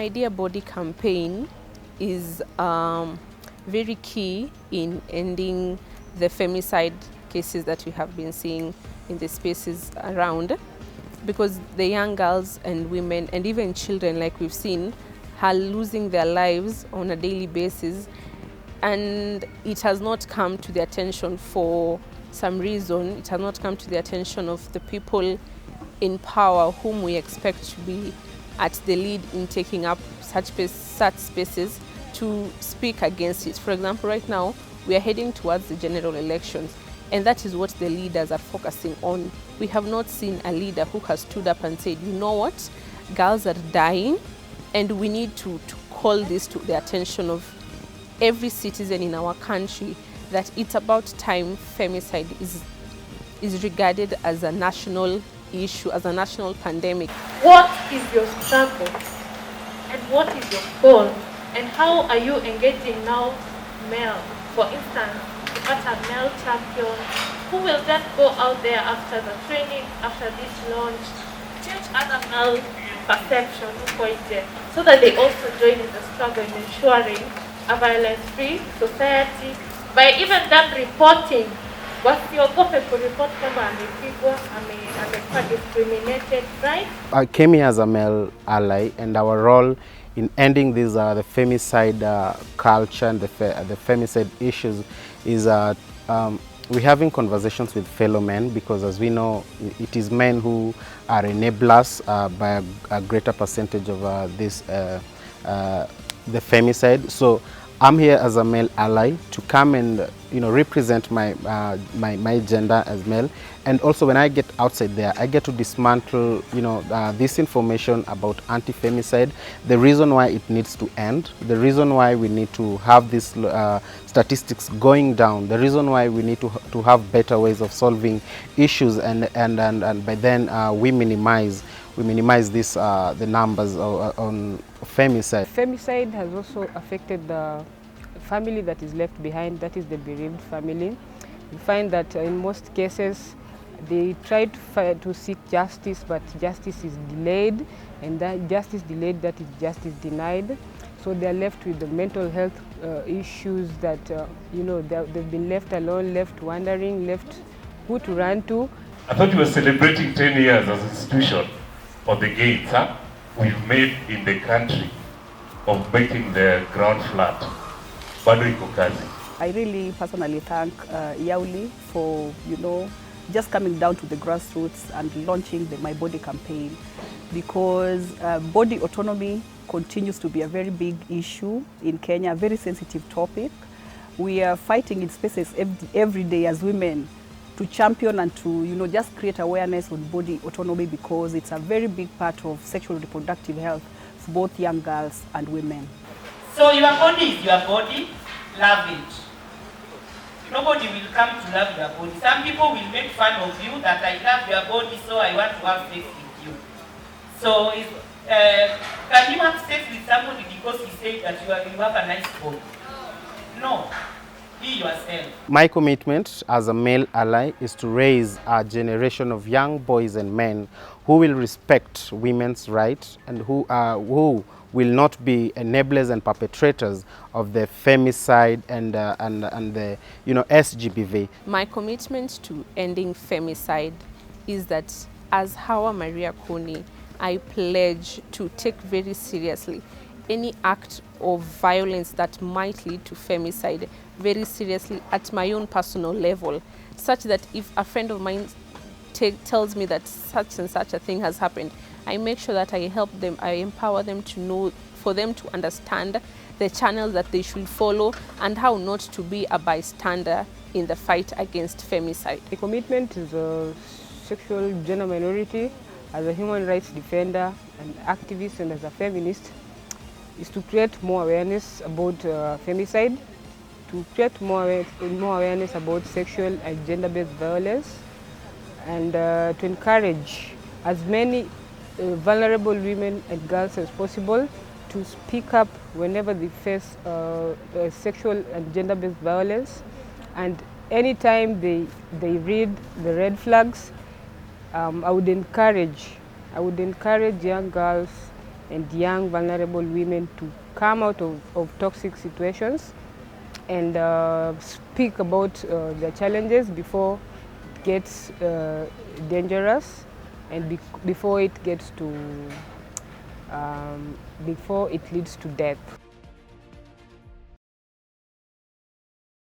My Dear Body campaign is very key in ending the femicide cases that we have been seeing in the spaces around, because the young girls and women and even children, like we've seen, are losing their lives on a daily basis, and it has not come to the attention for some reason. It has not come to the attention of the people in power whom we expect to be at the lead in taking up such spaces to speak against it. For example, right now we are heading towards the general elections, and that is what the leaders are focusing on. We have not seen a leader who has stood up and said, you know what, girls are dying, and we need to call this to the attention of every citizen in our country, that it's about time femicide is regarded as a national issue, as a national pandemic. What is your struggle and what is your goal, and how are you engaging now male? For instance, you got a male champion who will then go out there after the training, after this launch, change other male perception so that they also join in the struggle in ensuring a violence-free society by even them reporting. Wasiogope kuripoti kwamba amepigwa, amekuwa discriminated, right? I came here as a male ally, and our role in ending these the femicide culture and the femicide issues is we're having conversations with fellow men, because as we know, it is men who are enablers by a greater percentage of the femicide. So I'm here as a male ally to come and represent my gender as male, and also when I get outside there, I get to dismantle this information about anti-femicide, the reason why it needs to end, the reason why we need to have these statistics going down, the reason why we need to have better ways of solving issues, and by then we minimize this the numbers on femicide. Femicide has also affected the family that is left behind, that is the bereaved family. We find that in most cases they try to seek justice, but justice is delayed, and that justice delayed, that is justice denied. So they are left with the mental health issues that they've been left alone, left wondering, left who to run to. I thought you were celebrating 10 years as an institution for the gains we've made in the country of making the ground flat. Bado iko kazi. I really personally thank Yauli for just coming down to the grassroots and launching the My Body campaign, because body autonomy continues to be a very big issue in Kenya, a very sensitive topic. We are fighting in spaces every day as women to champion and to just create awareness on body autonomy, because it's a very big part of sexual and reproductive health for both young girls and women. So your body is your body, love it. Nobody will come to love your body. Some people will make fun of you that I love your body, so I want to have sex with you. So can you have sex with somebody because he said that you have a nice body? No. Be yourself. My commitment as a male ally is to raise a generation of young boys and men who will respect women's rights, and who will not be enablers and perpetrators of the femicide and the SGBV. My commitment to ending femicide is that as Hawa Maria Kuni, I pledge to take very seriously any act of violence that might lead to femicide very seriously at my own personal level, such that if a friend of mine tells me that such and such a thing has happened, I make sure that I help them, I empower them to know, for them to understand the channels that they should follow and how not to be a bystander in the fight against femicide. The commitment is a sexual gender minority, as a human rights defender, an activist, and as a feminist, is to create more awareness about femicide, to create more awareness about sexual and gender-based violence, and to encourage as many vulnerable women and girls as possible to speak up whenever they face sexual and gender-based violence. And anytime they read the red flags, I would encourage young girls and young vulnerable women to come out of toxic situations and speak about their challenges before it gets dangerous and before it gets to before it leads to death.